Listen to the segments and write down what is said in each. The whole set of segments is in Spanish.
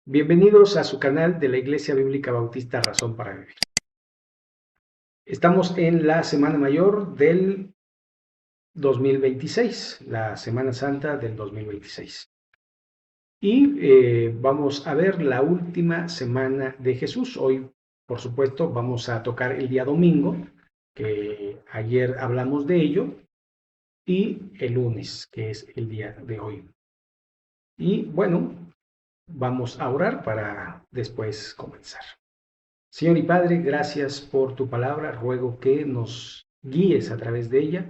Bienvenidos a su canal de la Iglesia Bíblica Bautista Razón para Vivir. Estamos en la Semana Mayor del 2026, la Semana Santa del 2026. Y vamos a ver la última semana de Jesús. Hoy, por supuesto, vamos a tocar el día domingo, que ayer hablamos de ello, y el lunes, que es el día de hoy. Y bueno, vamos a orar para después comenzar. Señor y Padre, gracias por tu palabra. Ruego que nos guíes a través de ella,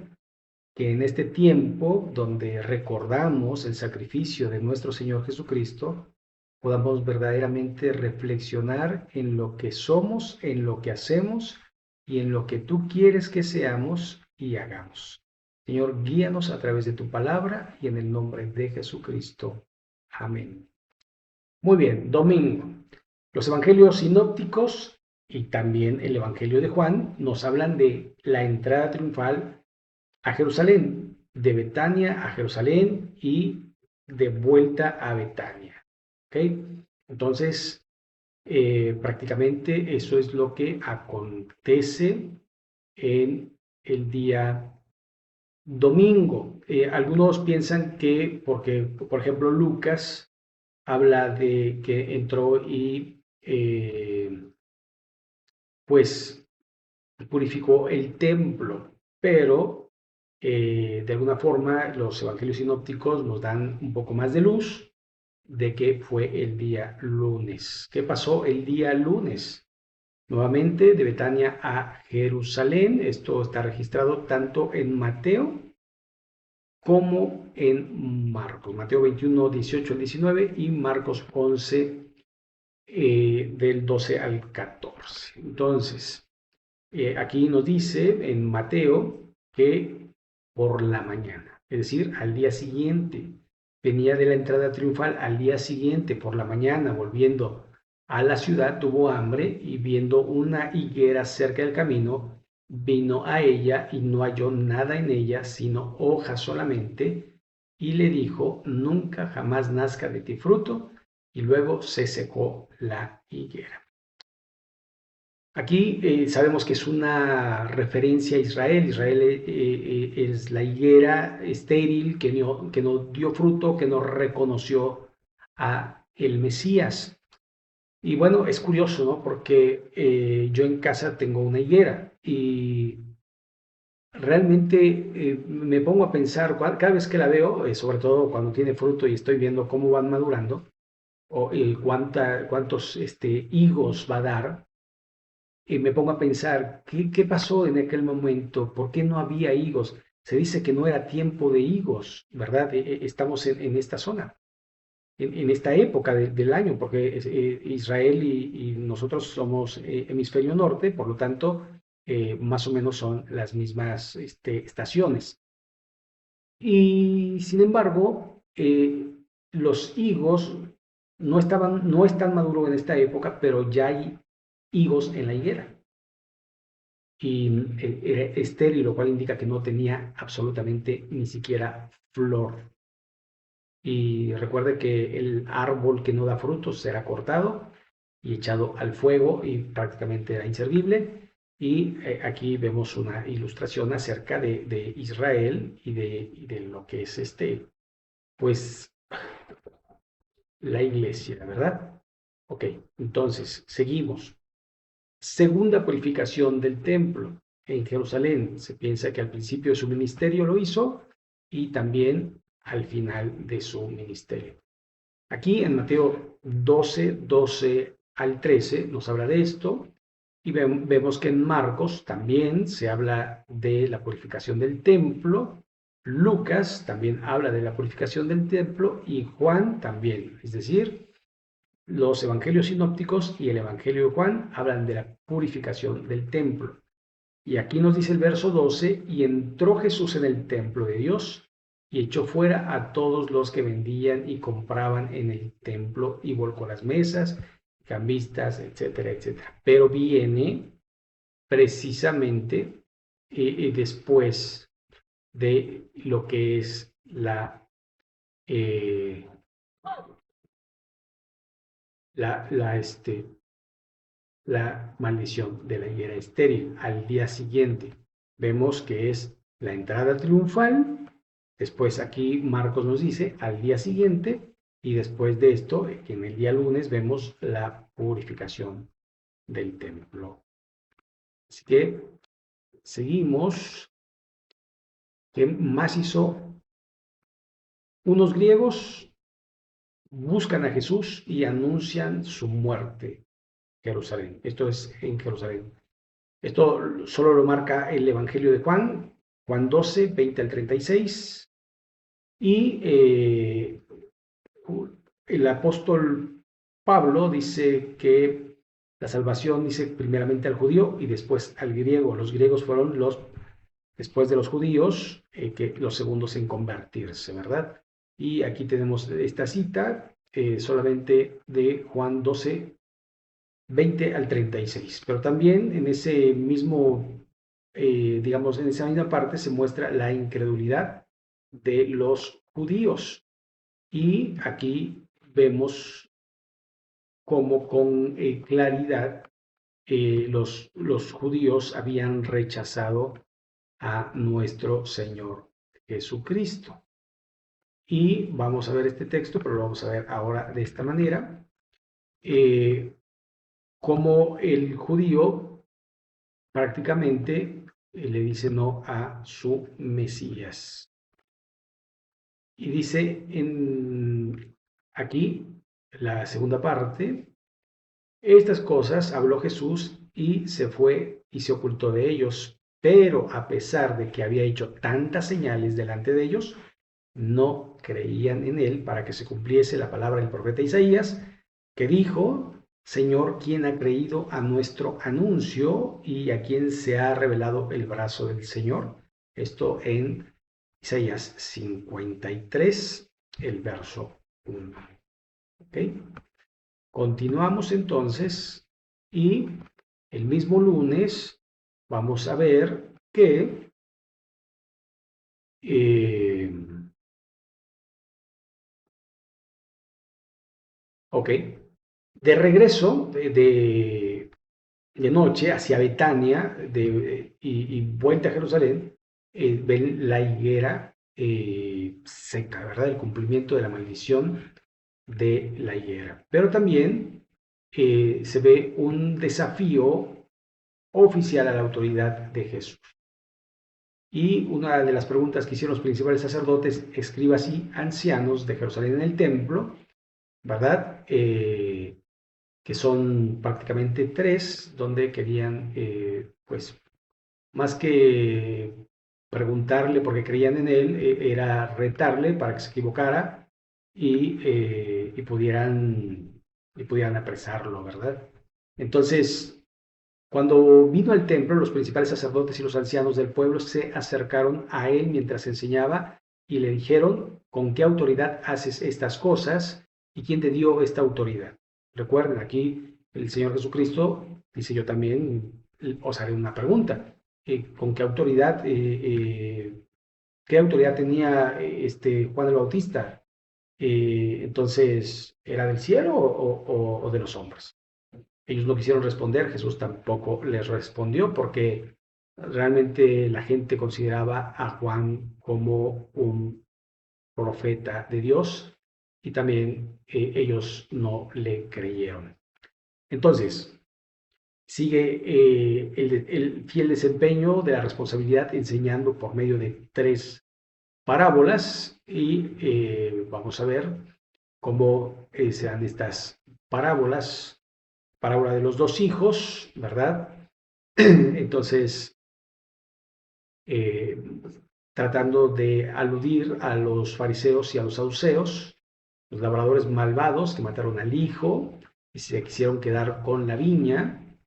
que en este tiempo donde recordamos el sacrificio de nuestro Señor Jesucristo, podamos verdaderamente reflexionar en lo que somos, en lo que hacemos y en lo que tú quieres que seamos y hagamos. Señor, guíanos a través de tu palabra y en el nombre de Jesucristo. Amén. Muy bien, domingo. Los evangelios sinópticos y también el evangelio de Juan nos hablan de la entrada triunfal a Jerusalén, de Betania a Jerusalén y de vuelta a Betania. ¿Okay? Entonces, prácticamente eso es lo que acontece en el día domingo. Algunos piensan que, porque, por ejemplo, Lucas habla de que entró y pues purificó el templo, pero de alguna forma los evangelios sinópticos nos dan un poco más de luz de que fue el día lunes. ¿Qué pasó el día lunes? Nuevamente de Betania a Jerusalén. Esto está registrado tanto en Mateo como en Marcos. Mateo 21, 18 al 19 y Marcos 11, del 12 al 14. Entonces, aquí nos dice en Mateo que por la mañana, es decir, al día siguiente, venía de la entrada triunfal al día siguiente, por la mañana, volviendo a la ciudad, tuvo hambre y viendo una higuera cerca del camino, vino a ella y no halló nada en ella, sino hojas solamente, y le dijo, nunca jamás nazca de ti fruto, y luego se secó la higuera. Aquí sabemos que es una referencia a Israel. Israel es la higuera estéril que no dio fruto, que no reconoció a el Mesías. Y bueno, es curioso, ¿no? Porque yo en casa tengo una higuera y realmente me pongo a pensar, cada vez que la veo, sobre todo cuando tiene fruto y estoy viendo cómo van madurando, o cuántos higos va a dar, y me pongo a pensar, ¿qué pasó en aquel momento? ¿Por qué no había higos? Se dice que no era tiempo de higos, ¿verdad? Estamos en esta zona, en esta época del año, porque Israel y nosotros somos hemisferio norte, por lo tanto, más o menos son las mismas estaciones. Y sin embargo, los higos no están maduros en esta época, pero ya hay higos en la higuera y era estéril, lo cual indica que no tenía absolutamente ni siquiera flor. Y recuerde que el árbol que no da frutos será cortado y echado al fuego y prácticamente era inservible. Y aquí vemos una ilustración acerca de Israel y de lo que es pues la iglesia, ¿verdad? Ok, entonces seguimos. Segunda purificación del templo en Jerusalén. Se piensa que al principio de su ministerio lo hizo y también al final de su ministerio. Aquí en Mateo 12, 12 al 13 nos habla de esto y vemos que en Marcos también se habla de la purificación del templo. Lucas también habla de la purificación del templo y Juan también. Es decir, los evangelios sinópticos y el evangelio de Juan hablan de la purificación del templo. Y aquí nos dice el verso 12, y entró Jesús en el templo de Dios y echó fuera a todos los que vendían y compraban en el templo y volcó las mesas, cambistas, etcétera, etcétera. Pero viene precisamente después de lo que es la la, la, este, la maldición de la higuera estéril. Al día siguiente vemos que es la entrada triunfal. Después aquí Marcos nos dice al día siguiente y después de esto, que en el día lunes vemos la purificación del templo. Así que seguimos. ¿Qué más hizo? Unos griegos buscan a Jesús y anuncian su muerte en Jerusalén. Esto es en Jerusalén. Esto solo lo marca el Evangelio de Juan, Juan 12, 20 al 36. Y el apóstol Pablo dice que la salvación dice primeramente al judío y después al griego. Los griegos fueron los, después de los judíos, que los segundos en convertirse, ¿verdad? Y aquí tenemos esta cita solamente de Juan 12, 20 al 36. Pero también en ese mismo, digamos, en esa misma parte se muestra la incredulidad de los judíos. Y aquí vemos cómo con claridad los judíos habían rechazado a nuestro Señor Jesucristo. Y vamos a ver este texto, pero lo vamos a ver ahora de esta manera. Cómo el judío prácticamente le dice no a su Mesías. Y dice aquí, la segunda parte, estas cosas habló Jesús y se fue y se ocultó de ellos, pero a pesar de que había hecho tantas señales delante de ellos, no creían en él para que se cumpliese la palabra del profeta Isaías, que dijo, Señor, ¿quién ha creído a nuestro anuncio y a quién se ha revelado el brazo del Señor? Esto en Isaías 53, el verso 1. ¿Okay? Continuamos entonces y el mismo lunes vamos a ver que ok, de regreso de noche hacia Betania y vuelta a Jerusalén, ven la higuera seca, ¿verdad? El cumplimiento de la maldición de la higuera. Pero también se ve un desafío oficial a la autoridad de Jesús. Y una de las preguntas que hicieron los principales sacerdotes, escribas y ancianos de Jerusalén en el templo, ¿verdad? Que son prácticamente tres, donde querían, pues, más que preguntarle por qué creían en él, era retarle para que se equivocara y pudieran apresarlo, ¿verdad? Entonces, cuando vino al templo, los principales sacerdotes y los ancianos del pueblo se acercaron a él mientras enseñaba y le dijeron, ¿con qué autoridad haces estas cosas? ¿Y quién te dio esta autoridad? Recuerden, aquí el Señor Jesucristo dice, yo también os haré una pregunta. ¿Con qué autoridad tenía Juan el Bautista? Entonces, ¿era del cielo o de los hombres? Ellos no quisieron responder, Jesús tampoco les respondió porque realmente la gente consideraba a Juan como un profeta de Dios y también ellos no le creyeron. Entonces, sigue el fiel desempeño de la responsabilidad enseñando por medio de tres parábolas y vamos a ver cómo se dan estas parábolas. Parábola de los dos hijos, ¿verdad? Entonces, eh, tratando de aludir a los fariseos y a los saduceos, los labradores malvados que mataron al hijo y se quisieron quedar con la viña,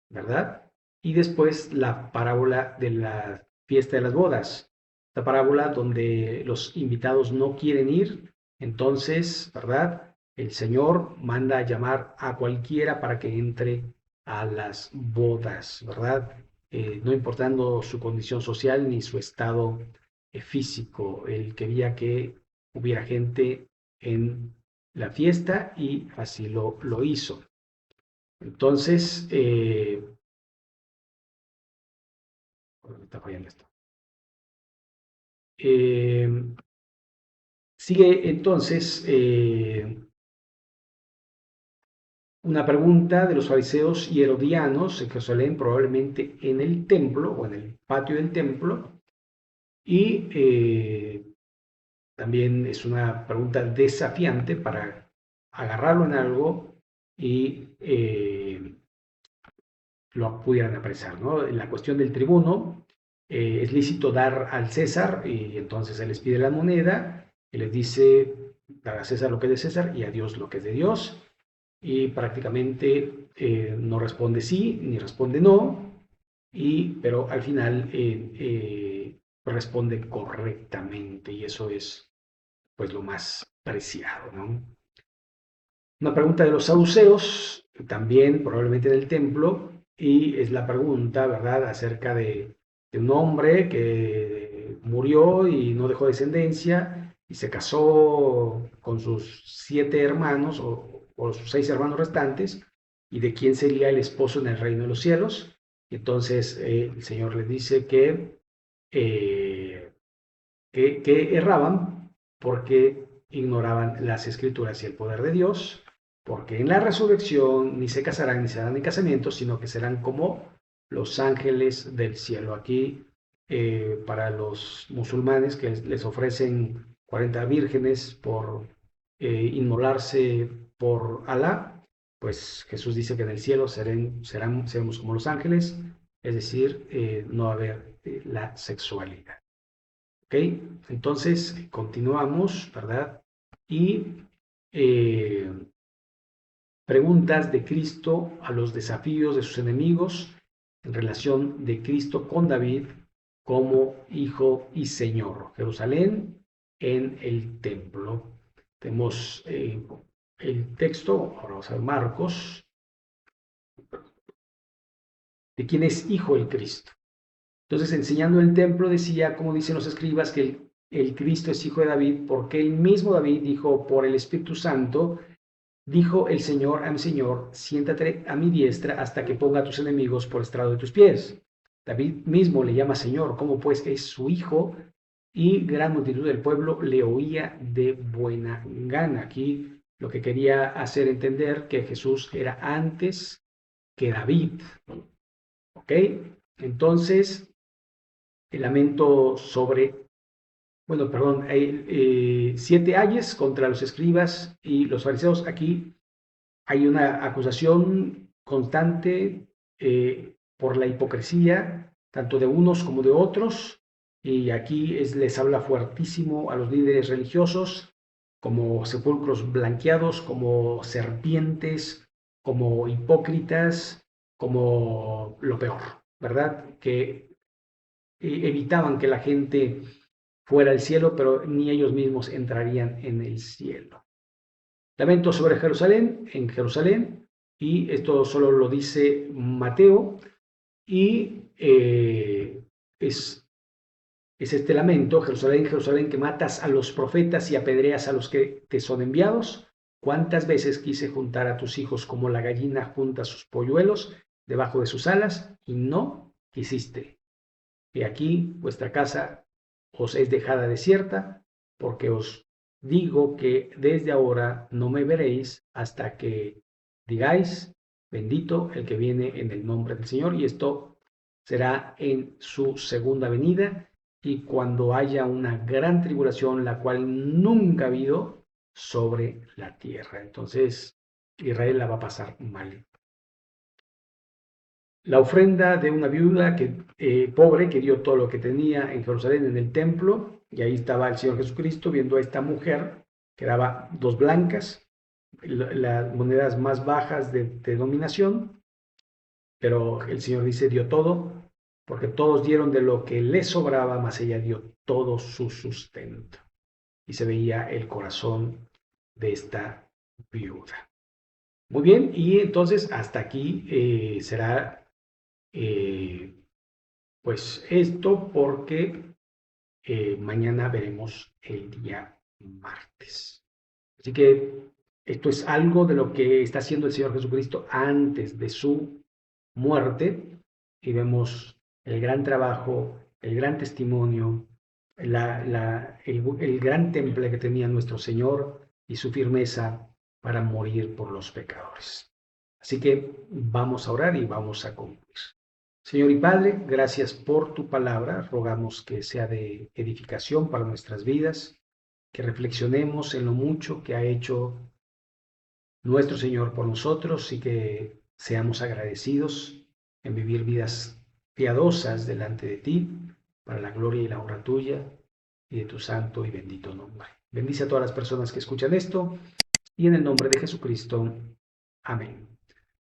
¿verdad? Y después la parábola de la fiesta de las bodas, la parábola donde los invitados no quieren ir, entonces, ¿verdad? El Señor manda a llamar a cualquiera para que entre a las bodas, ¿verdad? No importando su condición social ni su estado físico. Él quería que hubiera gente en la fiesta y así lo hizo. Entonces, me está fallando esto. Sigue entonces una pregunta de los fariseos y herodianos en Jerusalén, probablemente en el templo o en el patio del templo, y también es una pregunta desafiante para agarrarlo en algo y lo pudieran apresar, ¿no? En la cuestión del tribuno, es lícito dar al César y entonces él les pide la moneda y les dice, dar a César lo que es de César y a Dios lo que es de Dios, y prácticamente no responde sí ni responde no, pero al final responde correctamente y eso es pues lo más preciado, ¿no? Una pregunta de los saduceos, también probablemente del templo, y es la pregunta, ¿verdad?, acerca de un hombre que murió y no dejó descendencia y se casó con sus 7 hermanos o sus 6 hermanos restantes, y de quién sería el esposo en el reino de los cielos. Y entonces el Señor les dice eh, que erraban porque ignoraban las escrituras y el poder de Dios, porque en la resurrección ni se casarán ni se darán en casamiento, sino que serán como los ángeles del cielo. Aquí, para los musulmanes que les ofrecen 40 vírgenes por inmolarse por Alá, pues Jesús dice que en el cielo seremos como los ángeles, es decir, no va a haber la sexualidad. ¿Ok? Entonces, continuamos, ¿verdad? Y eh, preguntas de Cristo a los desafíos de sus enemigos en relación de Cristo con David como hijo y señor. Jerusalén en el templo. Tenemos el texto, ahora vamos a ver Marcos, de quién es hijo el Cristo. Entonces, enseñando el templo, decía, como dicen los escribas, que el Cristo es hijo de David, porque el mismo David dijo por el Espíritu Santo, dijo el Señor a mi Señor, siéntate a mi diestra hasta que ponga a tus enemigos por estrado de tus pies. David mismo le llama Señor, como pues es su hijo, y gran multitud del pueblo le oía de buena gana. Aquí lo que quería hacer entender que Jesús era antes que David. ¿Ok? Entonces, el lamento sobre, bueno, perdón, hay 7 ayes contra los escribas y los fariseos. Aquí hay una acusación constante por la hipocresía, tanto de unos como de otros, y aquí les habla fuertísimo a los líderes religiosos como sepulcros blanqueados, como serpientes, como hipócritas, como lo peor, ¿verdad? Que evitaban que la gente fuera al cielo, pero ni ellos mismos entrarían en el cielo. Lamento sobre Jerusalén, en Jerusalén, y esto solo lo dice Mateo, y es este lamento, Jerusalén, Jerusalén, que matas a los profetas y apedreas a los que te son enviados. ¿Cuántas veces quise juntar a tus hijos como la gallina junta sus polluelos debajo de sus alas y no quisiste? Y aquí vuestra casa os es dejada desierta, porque os digo que desde ahora no me veréis hasta que digáis, bendito el que viene en el nombre del Señor, y esto será en su segunda venida y cuando haya una gran tribulación, la cual nunca ha habido sobre la tierra. Entonces, Israel la va a pasar mal. La ofrenda de una viuda pobre que dio todo lo que tenía en Jerusalén, en el templo, y ahí estaba el Señor Jesucristo viendo a esta mujer que daba 2 blancas, las monedas más bajas de denominación, pero el Señor dice dio todo, porque todos dieron de lo que les sobraba, mas ella dio todo su sustento. Y se veía el corazón de esta viuda. Muy bien, y entonces hasta aquí será pues esto porque mañana veremos el día martes. Así que Esto es algo de lo que está haciendo el Señor Jesucristo antes de su muerte y vemos el gran trabajo, el gran testimonio, el gran temple que tenía nuestro Señor y su firmeza para morir por los pecadores. Así que vamos a orar y vamos a concluir. Señor y Padre, gracias por tu palabra. Rogamos que sea de edificación para nuestras vidas, que reflexionemos en lo mucho que ha hecho nuestro Señor por nosotros y que seamos agradecidos en vivir vidas piadosas delante de ti, para la gloria y la honra tuya y de tu santo y bendito nombre. Bendice a todas las personas que escuchan esto y en el nombre de Jesucristo. Amén.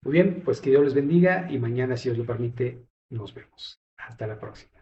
Muy bien, pues que Dios les bendiga y mañana, si Dios lo permite, nos vemos. Hasta la próxima.